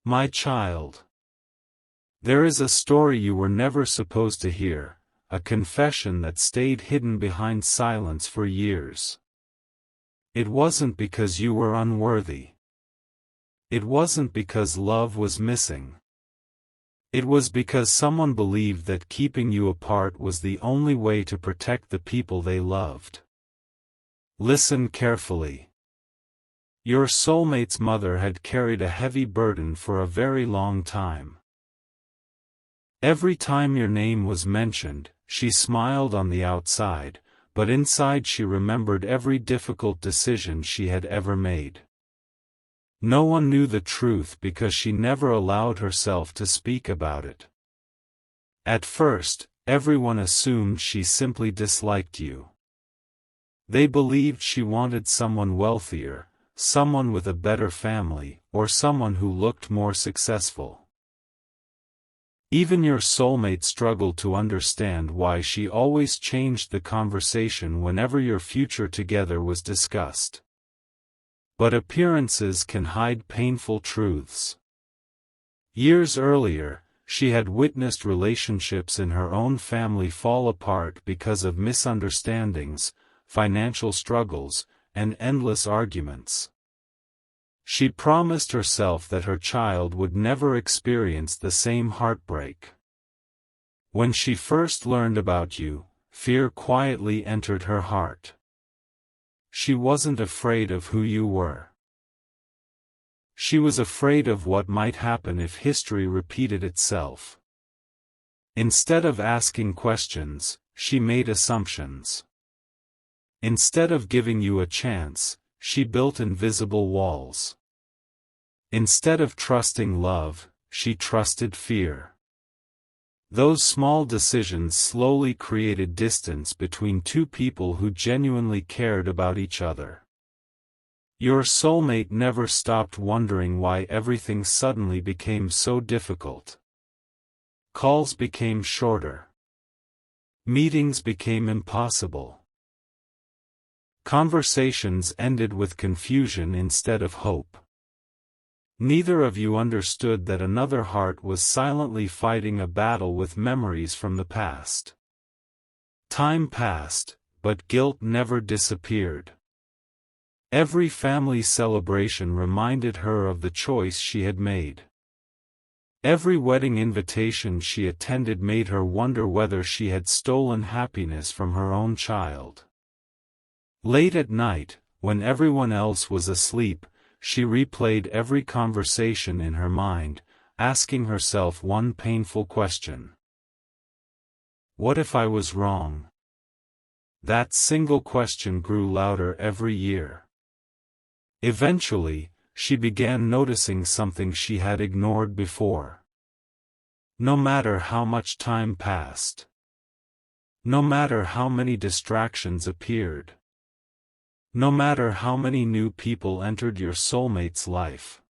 My child. There is a story you were never supposed to hear, a confession that stayed hidden behind silence for years. It wasn't because you were unworthy. It wasn't because love was missing. It was because someone believed that keeping you apart was the only way to protect the people they loved. Listen carefully. Your soulmate's mother had carried a heavy burden for a very long time. Every time your name was mentioned, she smiled on the outside, but inside she remembered every difficult decision she had ever made. No one knew the truth because she never allowed herself to speak about it. At first, everyone assumed she simply disliked you. They believed she wanted someone wealthier, someone with a better family, or someone who looked more successful. Even your soulmate struggled to understand why she always changed the conversation whenever your future together was discussed. But appearances can hide painful truths. Years earlier, she had witnessed relationships in her own family fall apart because of misunderstandings, financial struggles, and endless arguments. She promised herself that her child would never experience the same heartbreak. When she first learned about you, fear quietly entered her heart. She wasn't afraid of who you were. She was afraid of what might happen if history repeated itself. Instead of asking questions, she made assumptions. Instead of giving you a chance, she built invisible walls. Instead of trusting love, she trusted fear. Those small decisions slowly created distance between two people who genuinely cared about each other. Your soulmate never stopped wondering why everything suddenly became so difficult. Calls became shorter. Meetings became impossible. Conversations ended with confusion instead of hope. Neither of you understood that another heart was silently fighting a battle with memories from the past. Time passed, but guilt never disappeared. Every family celebration reminded her of the choice she had made. Every wedding invitation she attended made her wonder whether she had stolen happiness from her own child. Late at night, when everyone else was asleep, she replayed every conversation in her mind, asking herself one painful question. What if I was wrong? That single question grew louder every year. Eventually, she began noticing something she had ignored before. No matter how much time passed, no matter how many distractions appeared, no matter how many new people entered your soulmate's life,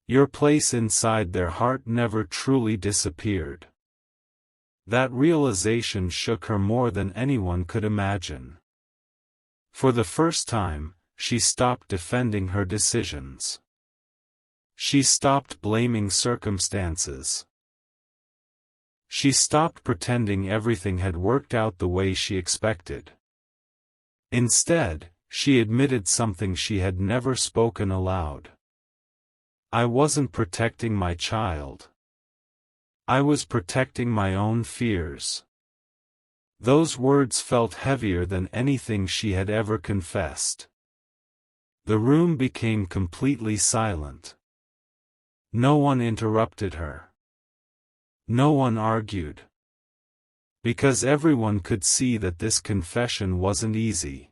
your place inside their heart never truly disappeared. That realization shook her more than anyone could imagine. For the first time, she stopped defending her decisions. She stopped blaming circumstances. She stopped pretending everything had worked out the way she expected. Instead, she admitted something she had never spoken aloud. I wasn't protecting my child. I was protecting my own fears. Those words felt heavier than anything she had ever confessed. The room became completely silent. No one interrupted her. No one argued. Because everyone could see that this confession wasn't easy.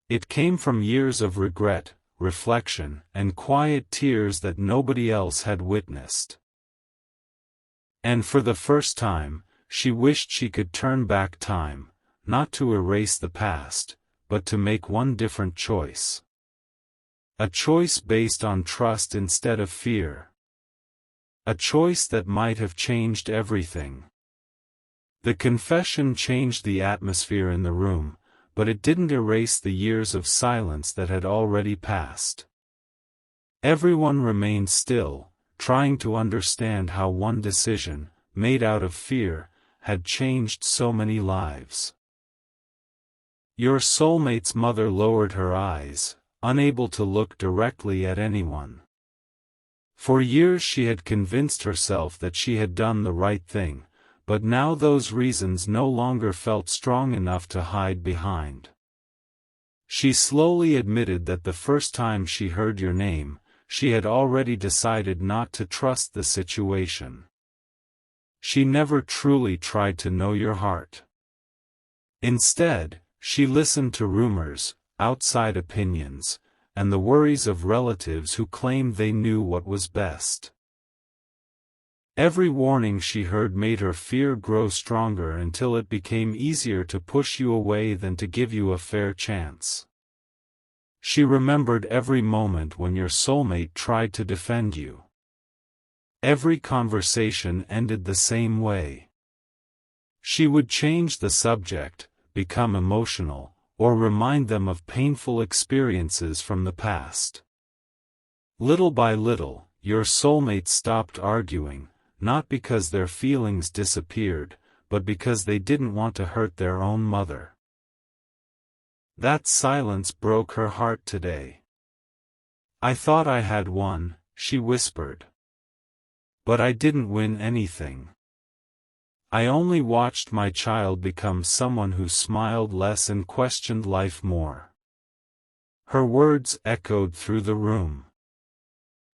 It came from years of regret, reflection, and quiet tears that nobody else had witnessed. And for the first time, she wished she could turn back time, not to erase the past, but to make one different choice. A choice based on trust instead of fear. A choice that might have changed everything. The confession changed the atmosphere in the room, but it didn't erase the years of silence that had already passed. Everyone remained still, trying to understand how one decision, made out of fear, had changed so many lives. Your soulmate's mother lowered her eyes, unable to look directly at anyone. For years she had convinced herself that she had done the right thing, but now those reasons no longer felt strong enough to hide behind. She slowly admitted that the first time she heard your name, she had already decided not to trust the situation. She never truly tried to know your heart. Instead, she listened to rumors, outside opinions, and the worries of relatives who claimed they knew what was best. Every warning she heard made her fear grow stronger until it became easier to push you away than to give you a fair chance. She remembered every moment when your soulmate tried to defend you. Every conversation ended the same way. She would change the subject, become emotional, or remind them of painful experiences from the past. Little by little, your soulmate stopped arguing, not because their feelings disappeared, but because they didn't want to hurt their own mother. That silence broke her heart today. "I thought I had won," she whispered. "But I didn't win anything. I only watched my child become someone who smiled less and questioned life more." Her words echoed through the room.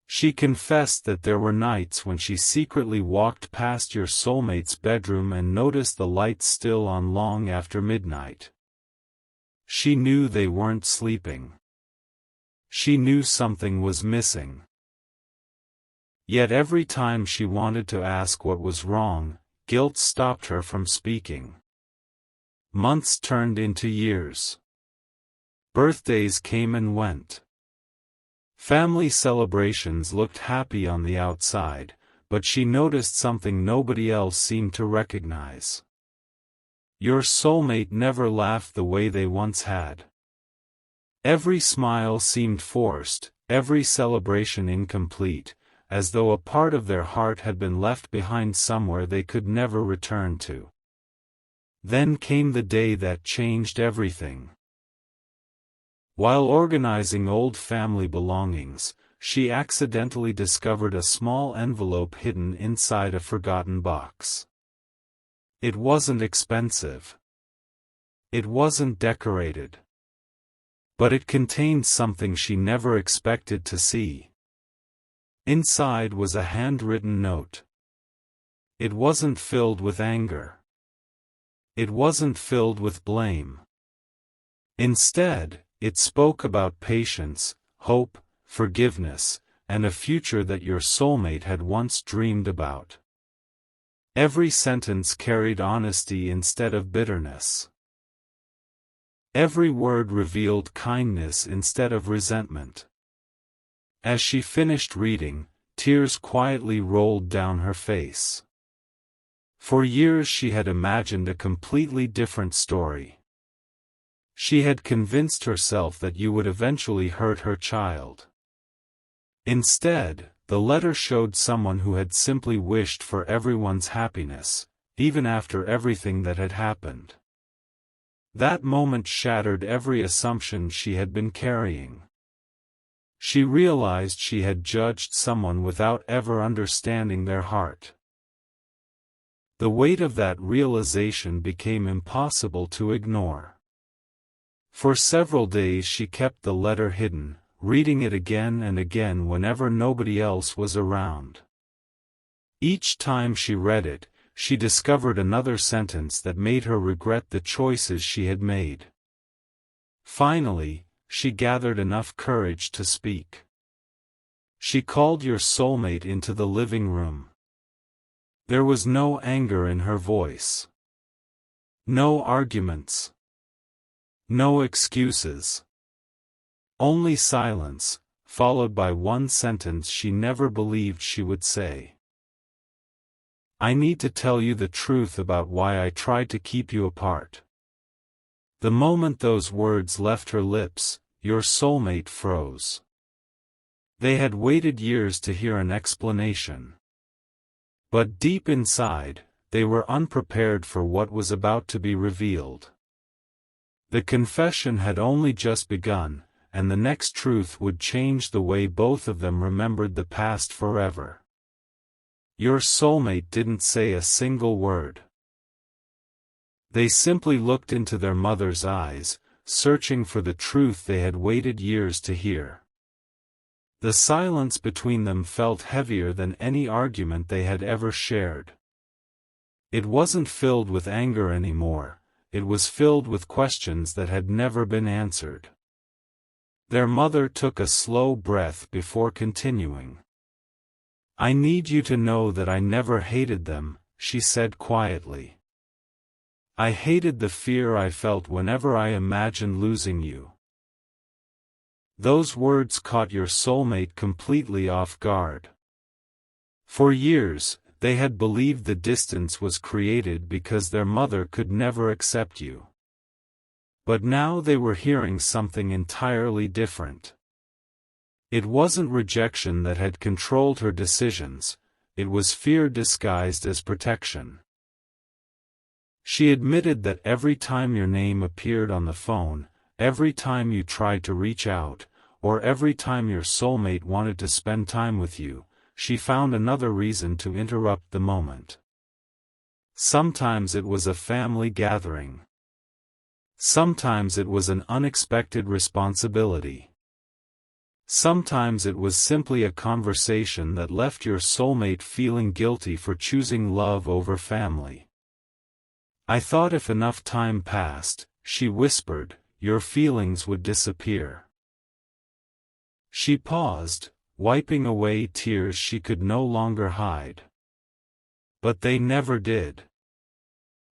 She confessed that there were nights when she secretly walked past your soulmate's bedroom and noticed the lights still on long after midnight. She knew they weren't sleeping. She knew something was missing. Yet every time she wanted to ask what was wrong, guilt stopped her from speaking. Months turned into years. Birthdays came and went. Family celebrations looked happy on the outside, but she noticed something nobody else seemed to recognize. Your soulmate never laughed the way they once had. Every smile seemed forced, every celebration incomplete, as though a part of their heart had been left behind somewhere they could never return to. Then came the day that changed everything. While organizing old family belongings, she accidentally discovered a small envelope hidden inside a forgotten box. It wasn't expensive. It wasn't decorated. But it contained something she never expected to see. Inside was a handwritten note. It wasn't filled with anger. It wasn't filled with blame. Instead, it spoke about patience, hope, forgiveness, and a future that your soulmate had once dreamed about. Every sentence carried honesty instead of bitterness. Every word revealed kindness instead of resentment. As she finished reading, tears quietly rolled down her face. For years she had imagined a completely different story. She had convinced herself that you would eventually hurt her child. Instead, the letter showed someone who had simply wished for everyone's happiness, even after everything that had happened. That moment shattered every assumption she had been carrying. She realized she had judged someone without ever understanding their heart. The weight of that realization became impossible to ignore. For several days she kept the letter hidden, reading it again and again whenever nobody else was around. Each time she read it, she discovered another sentence that made her regret the choices she had made. Finally, she gathered enough courage to speak. She called your soulmate into the living room. There was no anger in her voice. No arguments. No excuses. Only silence, followed by one sentence she never believed she would say. "I need to tell you the truth about why I tried to keep you apart." The moment those words left her lips, your soulmate froze. They had waited years to hear an explanation. But deep inside, they were unprepared for what was about to be revealed. The confession had only just begun, and the next truth would change the way both of them remembered the past forever. Your soulmate didn't say a single word. They simply looked into their mother's eyes, searching for the truth they had waited years to hear. The silence between them felt heavier than any argument they had ever shared. It wasn't filled with anger anymore, it was filled with questions that had never been answered. Their mother took a slow breath before continuing. "I need you to know that I never hated them," she said quietly. "I hated the fear I felt whenever I imagined losing you." Those words caught your soulmate completely off guard. For years, they had believed the distance was created because their mother could never accept you. But now they were hearing something entirely different. It wasn't rejection that had controlled her decisions, it was fear disguised as protection. She admitted that every time your name appeared on the phone, every time you tried to reach out, or every time your soulmate wanted to spend time with you, she found another reason to interrupt the moment. Sometimes it was a family gathering. Sometimes it was an unexpected responsibility. Sometimes it was simply a conversation that left your soulmate feeling guilty for choosing love over family. "I thought if enough time passed," she whispered, "your feelings would disappear." She paused, wiping away tears she could no longer hide. But they never did.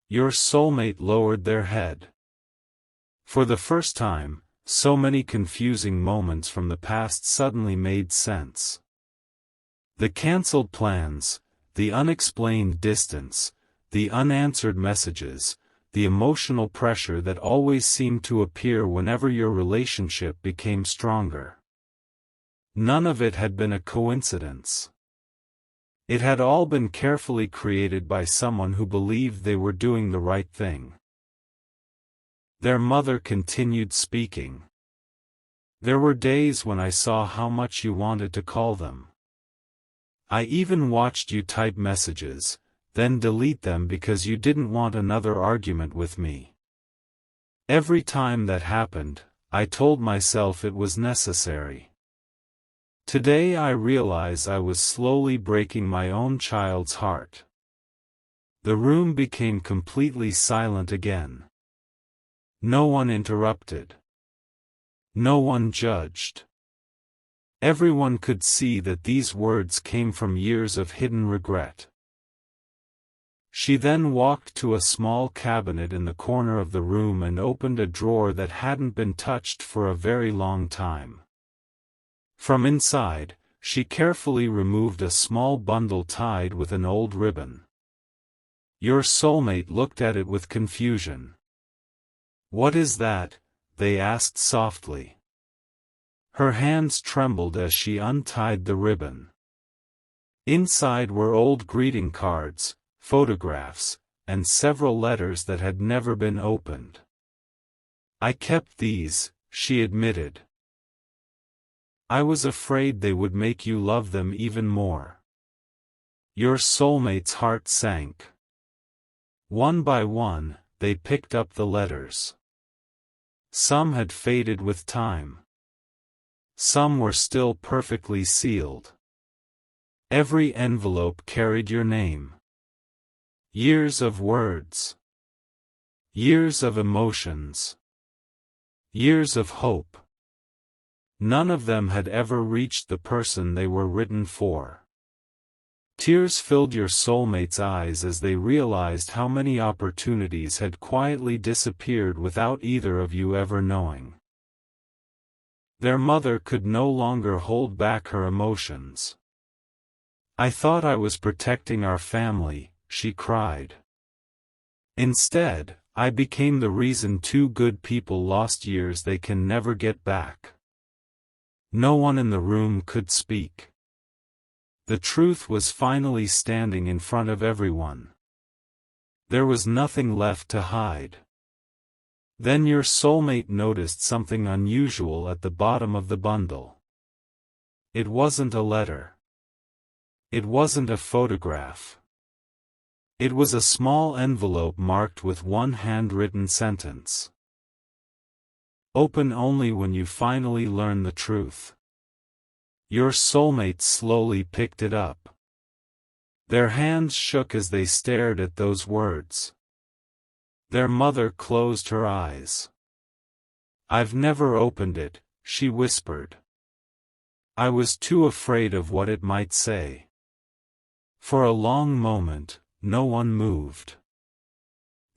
Your soulmate lowered their head. For the first time, so many confusing moments from the past suddenly made sense. The cancelled plans, the unexplained distance, the unanswered messages, the emotional pressure that always seemed to appear whenever your relationship became stronger. None of it had been a coincidence. It had all been carefully created by someone who believed they were doing the right thing. Their mother continued speaking. "There were days when I saw how much you wanted to call them. I even watched you type messages, then delete them because you didn't want another argument with me. Every time that happened, I told myself it was necessary. Today I realize I was slowly breaking my own child's heart." The room became completely silent again. No one interrupted. No one judged. Everyone could see that these words came from years of hidden regret. She then walked to a small cabinet in the corner of the room and opened a drawer that hadn't been touched for a very long time. From inside, she carefully removed a small bundle tied with an old ribbon. Your soulmate looked at it with confusion. "What is that?" they asked softly. Her hands trembled as she untied the ribbon. Inside were old greeting cards, photographs, and several letters that had never been opened. "I kept these," she admitted. "I was afraid they would make you love them even more." Your soulmate's heart sank. One by one, they picked up the letters. Some had faded with time. Some were still perfectly sealed. Every envelope carried your name. Years of words. Years of emotions. Years of hope. None of them had ever reached the person they were written for. Tears filled your soulmate's eyes as they realized how many opportunities had quietly disappeared without either of you ever knowing. Their mother could no longer hold back her emotions. "I thought I was protecting our family," she cried. "Instead, I became the reason two good people lost years they can never get back." No one in the room could speak. The truth was finally standing in front of everyone. There was nothing left to hide. Then your soulmate noticed something unusual at the bottom of the bundle. It wasn't a letter. It wasn't a photograph. It was a small envelope marked with one handwritten sentence. Open only when you finally learn the truth. Your soulmate slowly picked it up. Their hands shook as they stared at those words. Their mother closed her eyes. "I've never opened it," she whispered. "I was too afraid of what it might say." For a long moment, no one moved.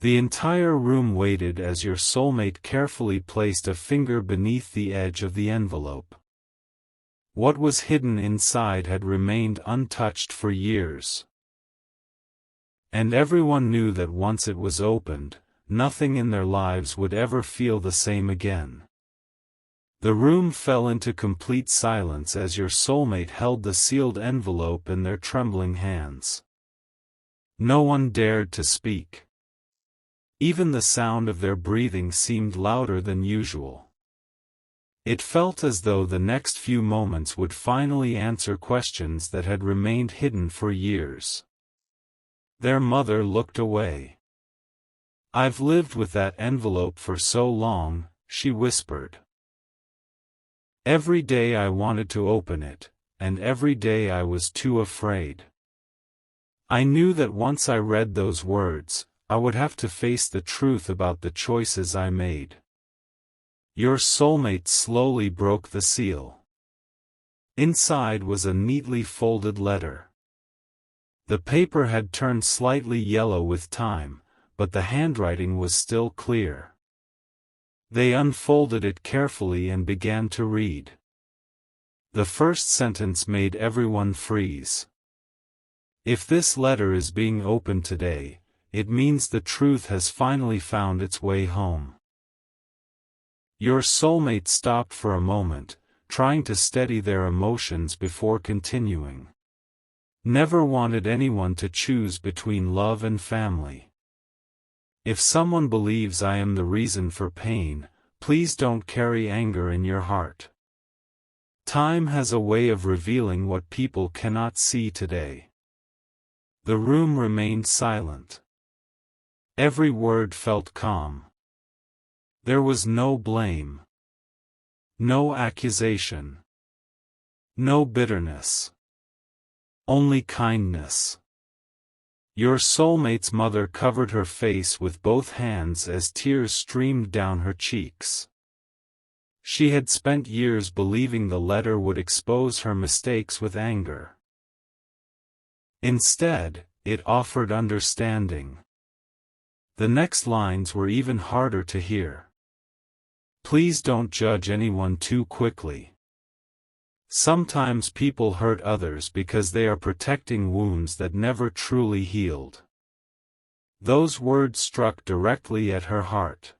The entire room waited as your soulmate carefully placed a finger beneath the edge of the envelope. What was hidden inside had remained untouched for years. And everyone knew that once it was opened, nothing in their lives would ever feel the same again. The room fell into complete silence as your soulmate held the sealed envelope in their trembling hands. No one dared to speak. Even the sound of their breathing seemed louder than usual. It felt as though the next few moments would finally answer questions that had remained hidden for years. Their mother looked away. "I've lived with that envelope for so long," she whispered. "Every day I wanted to open it, and every day I was too afraid. I knew that once I read those words, I would have to face the truth about the choices I made." Your soulmate slowly broke the seal. Inside was a neatly folded letter. The paper had turned slightly yellow with time, but the handwriting was still clear. They unfolded it carefully and began to read. The first sentence made everyone freeze. "If this letter is being opened today, it means the truth has finally found its way home." Your soulmate stopped for a moment, trying to steady their emotions before continuing. "Never wanted anyone to choose between love and family. If someone believes I am the reason for pain, please don't carry anger in your heart. Time has a way of revealing what people cannot see today." The room remained silent. Every word felt calm. There was no blame. No accusation. No bitterness. Only kindness. Your soulmate's mother covered her face with both hands as tears streamed down her cheeks. She had spent years believing the letter would expose her mistakes with anger. Instead, it offered understanding. The next lines were even harder to hear. "Please don't judge anyone too quickly. Sometimes people hurt others because they are protecting wounds that never truly healed." Those words struck directly at her heart.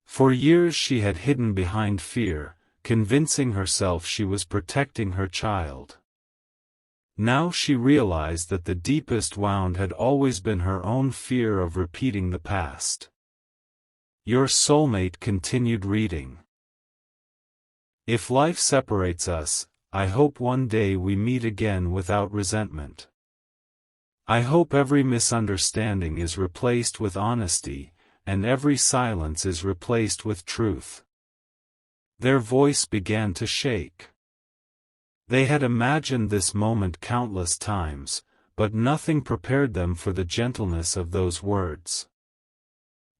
For years she had hidden behind fear, convincing herself she was protecting her child. Now she realized that the deepest wound had always been her own fear of repeating the past. Your soulmate continued reading. "If life separates us, I hope one day we meet again without resentment. I hope every misunderstanding is replaced with honesty, and every silence is replaced with truth." Their voice began to shake. They had imagined this moment countless times, but nothing prepared them for the gentleness of those words.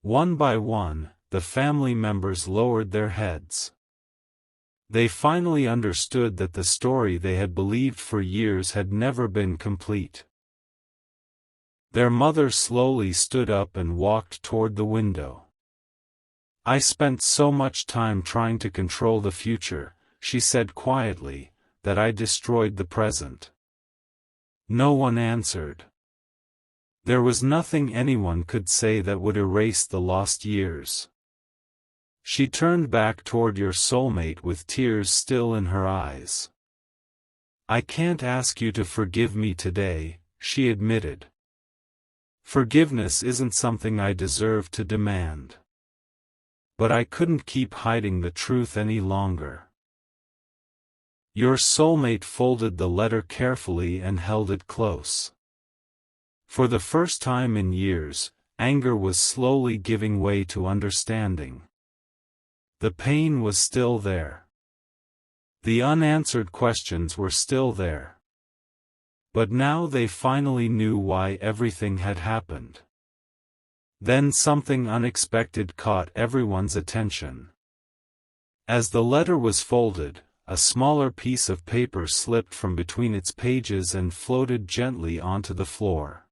One by one, the family members lowered their heads. They finally understood that the story they had believed for years had never been complete. Their mother slowly stood up and walked toward the window. "I spent so much time trying to control the future," she said quietly, "that I destroyed the present." No one answered. There was nothing anyone could say that would erase the lost years. She turned back toward your soulmate with tears still in her eyes. "I can't ask you to forgive me today," she admitted. "Forgiveness isn't something I deserve to demand. But I couldn't keep hiding the truth any longer." Your soulmate folded the letter carefully and held it close. For the first time in years, anger was slowly giving way to understanding. The pain was still there. The unanswered questions were still there. But now they finally knew why everything had happened. Then something unexpected caught everyone's attention. As the letter was folded, a smaller piece of paper slipped from between its pages and floated gently onto the floor.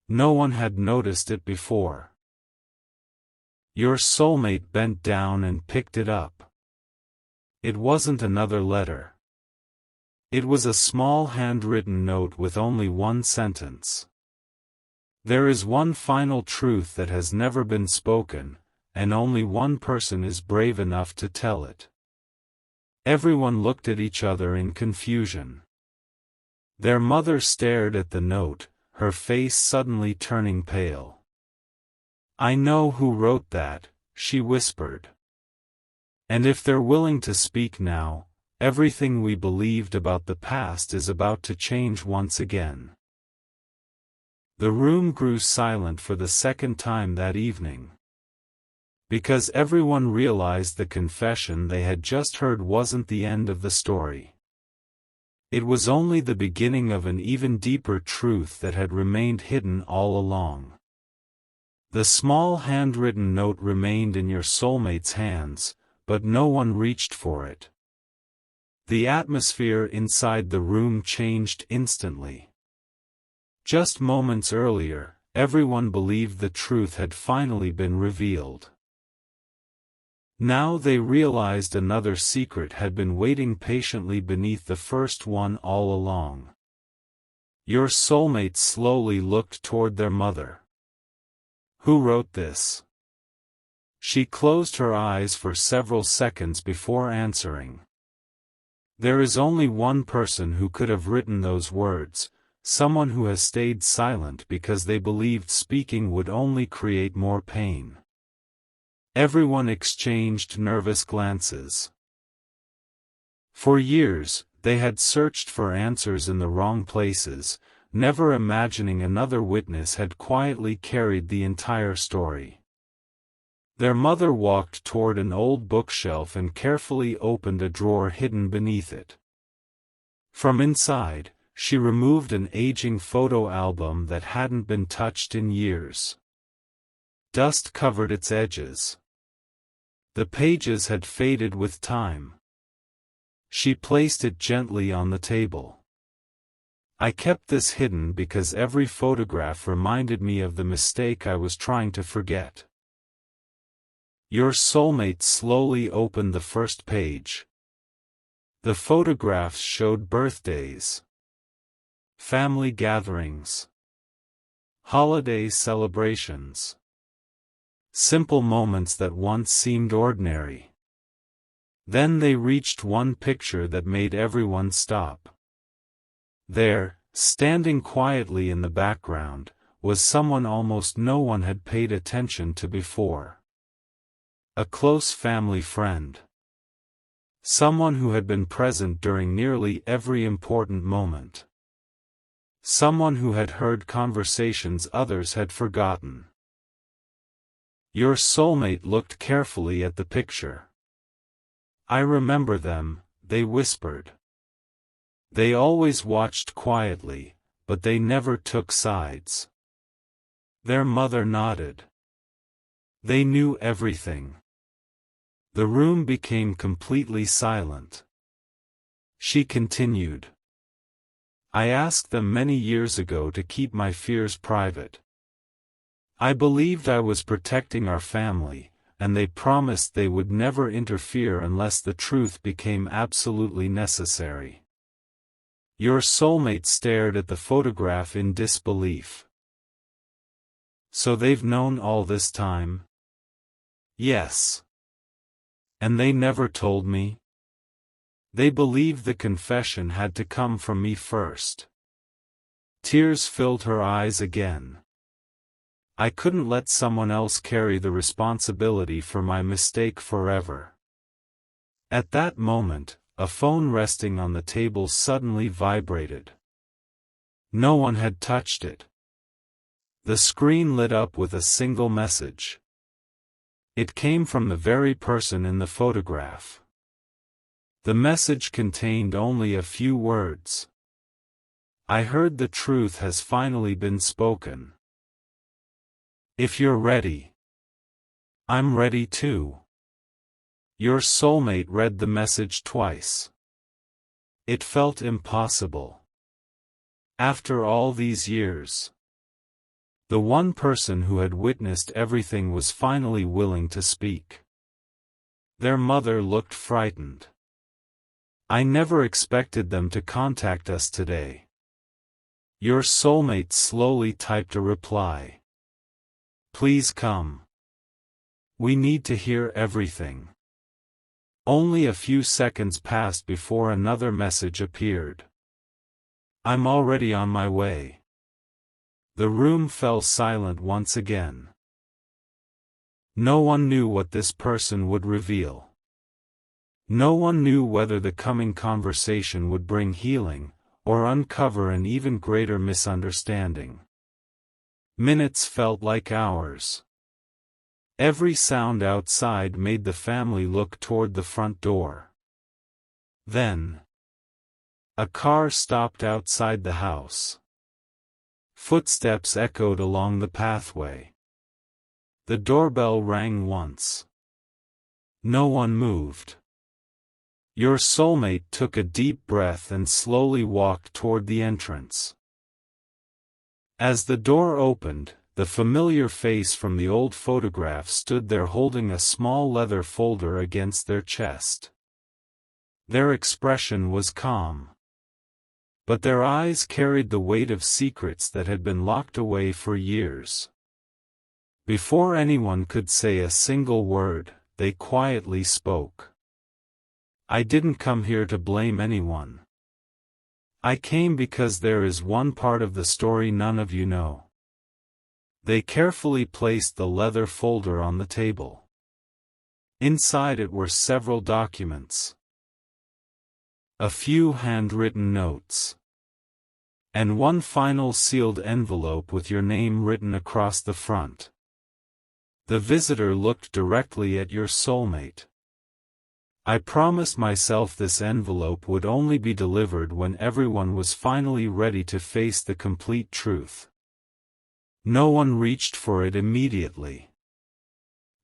No one had noticed it before. Your soulmate bent down and picked it up. It wasn't another letter. It was a small handwritten note with only one sentence. "There is one final truth that has never been spoken, and only one person is brave enough to tell it." Everyone looked at each other in confusion. Their mother stared at the note, her face suddenly turning pale. "I know who wrote that," she whispered. "And if they're willing to speak now, everything we believed about the past is about to change once again." The room grew silent for the second time that evening. Because everyone realized the confession they had just heard wasn't the end of the story. It was only the beginning of an even deeper truth that had remained hidden all along. The small handwritten note remained in your soulmate's hands, but no one reached for it. The atmosphere inside the room changed instantly. Just moments earlier, everyone believed the truth had finally been revealed. Now they realized another secret had been waiting patiently beneath the first one all along. Your soulmate slowly looked toward their mother. "Who wrote this?" She closed her eyes for several seconds before answering. "There is only one person who could have written those words, someone who has stayed silent because they believed speaking would only create more pain." Everyone exchanged nervous glances. For years, they had searched for answers in the wrong places, never imagining another witness had quietly carried the entire story. Their mother walked toward an old bookshelf and carefully opened a drawer hidden beneath it. From inside, she removed an aging photo album that hadn't been touched in years. Dust covered its edges. The pages had faded with time. She placed it gently on the table. "I kept this hidden because every photograph reminded me of the mistake I was trying to forget." Your soulmate slowly opened the first page. The photographs showed birthdays, family gatherings, holiday celebrations, simple moments that once seemed ordinary. Then they reached one picture that made everyone stop. There, standing quietly in the background, was someone almost no one had paid attention to before. A close family friend. Someone who had been present during nearly every important moment. Someone who had heard conversations others had forgotten. Your soulmate looked carefully at the picture. "I remember them," they whispered. "They always watched quietly, but they never took sides." Their mother nodded. They knew everything. The room became completely silent. She continued. "I asked them many years ago to keep my fears private. I believed I was protecting our family, and they promised they would never interfere unless the truth became absolutely necessary." Your soulmate stared at the photograph in disbelief. "So they've known all this time?" "Yes. And they never told me? They believed the confession had to come from me first. Tears filled her eyes again. I couldn't let someone else carry the responsibility for my mistake forever. At that moment, a phone resting on the table suddenly vibrated. No one had touched it. The screen lit up with a single message. It came from the very person in the photograph. The message contained only a few words. I heard the truth has finally been spoken. If you're ready, I'm ready too. Your soulmate read the message twice. It felt impossible. After all these years, the one person who had witnessed everything was finally willing to speak. Their mother looked frightened. I never expected them to contact us today. Your soulmate slowly typed a reply. Please come. We need to hear everything. Only a few seconds passed before another message appeared. I'm already on my way. The room fell silent once again. No one knew what this person would reveal. No one knew whether the coming conversation would bring healing, or uncover an even greater misunderstanding. Minutes felt like hours. Every sound outside made the family look toward the front door. Then, a car stopped outside the house. Footsteps echoed along the pathway. The doorbell rang once. No one moved. Your soulmate took a deep breath and slowly walked toward the entrance. As the door opened, the familiar face from the old photograph stood there holding a small leather folder against their chest. Their expression was calm. But their eyes carried the weight of secrets that had been locked away for years. Before anyone could say a single word, they quietly spoke. I didn't come here to blame anyone. I came because there is one part of the story none of you know. They carefully placed the leather folder on the table. Inside it were several documents. A few handwritten notes. And one final sealed envelope with your name written across the front. The visitor looked directly at your soulmate. I promised myself this envelope would only be delivered when everyone was finally ready to face the complete truth. No one reached for it immediately.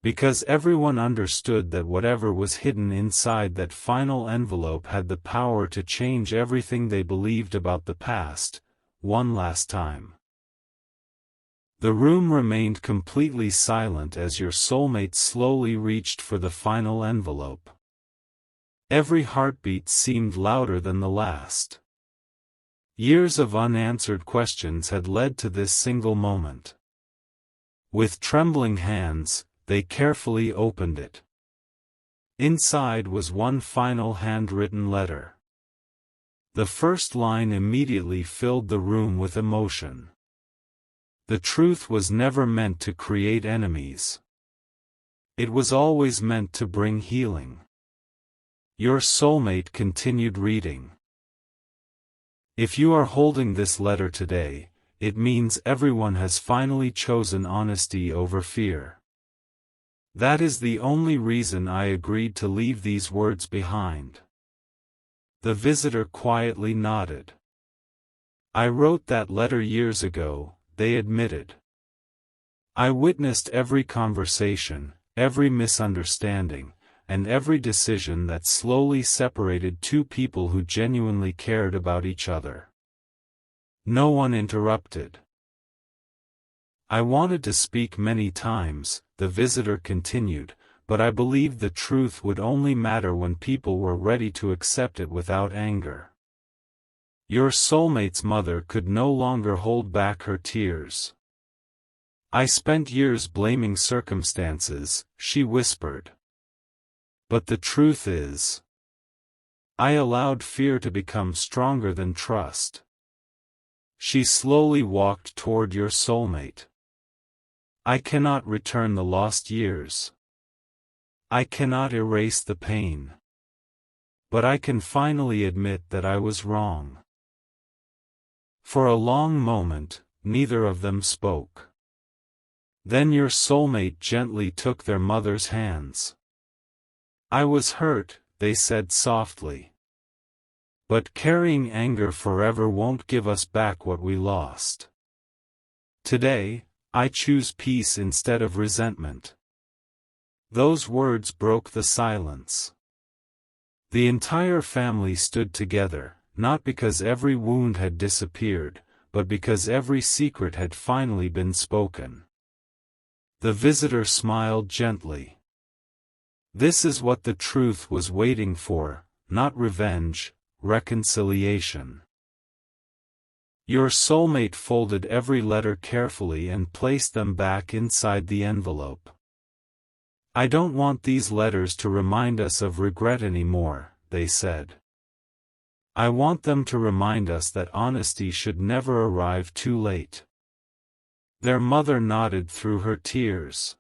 Because everyone understood that whatever was hidden inside that final envelope had the power to change everything they believed about the past, one last time. The room remained completely silent as your soulmate slowly reached for the final envelope. Every heartbeat seemed louder than the last. Years of unanswered questions had led to this single moment. With trembling hands, they carefully opened it. Inside was one final handwritten letter. The first line immediately filled the room with emotion. The truth was never meant to create enemies. It was always meant to bring healing. Your soulmate continued reading. If you are holding this letter today, it means everyone has finally chosen honesty over fear. That is the only reason I agreed to leave these words behind. The visitor quietly nodded. I wrote that letter years ago, they admitted. I witnessed every conversation, every misunderstanding, and every decision that slowly separated two people who genuinely cared about each other. No one interrupted. I wanted to speak many times, the visitor continued, but I believed the truth would only matter when people were ready to accept it without anger. Your soulmate's mother could no longer hold back her tears. I spent years blaming circumstances, she whispered. But the truth is, I allowed fear to become stronger than trust. She slowly walked toward your soulmate. I cannot return the lost years. I cannot erase the pain. But I can finally admit that I was wrong. For a long moment, neither of them spoke. Then your soulmate gently took their mother's hands. I was hurt, they said softly. But carrying anger forever won't give us back what we lost. Today, I choose peace instead of resentment. Those words broke the silence. The entire family stood together, not because every wound had disappeared, but because every secret had finally been spoken. The visitor smiled gently. This is what the truth was waiting for, not revenge, reconciliation. Your soulmate folded every letter carefully and placed them back inside the envelope. I don't want these letters to remind us of regret anymore, they said. I want them to remind us that honesty should never arrive too late. Their mother nodded through her tears.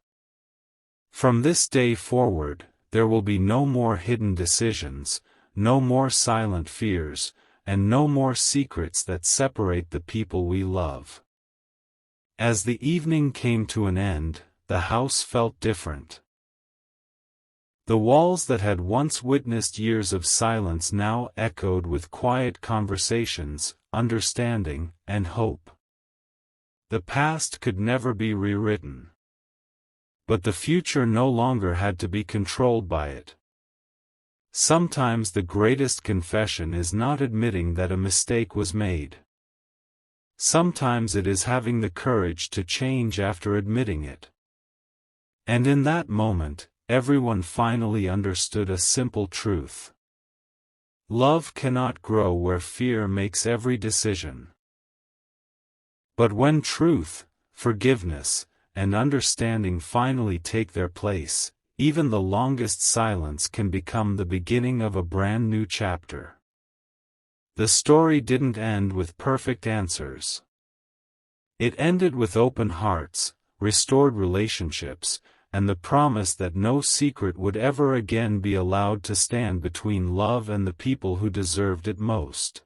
From this day forward, there will be no more hidden decisions, no more silent fears, and no more secrets that separate the people we love. As the evening came to an end, the house felt different. The walls that had once witnessed years of silence now echoed with quiet conversations, understanding, and hope. The past could never be rewritten. But the future no longer had to be controlled by it. Sometimes the greatest confession is not admitting that a mistake was made. Sometimes it is having the courage to change after admitting it. And in that moment, everyone finally understood a simple truth. Love cannot grow where fear makes every decision. But when truth, forgiveness, and understanding finally take their place, even the longest silence can become the beginning of a brand new chapter. The story didn't end with perfect answers. It ended with open hearts, restored relationships, and the promise that no secret would ever again be allowed to stand between love and the people who deserved it most.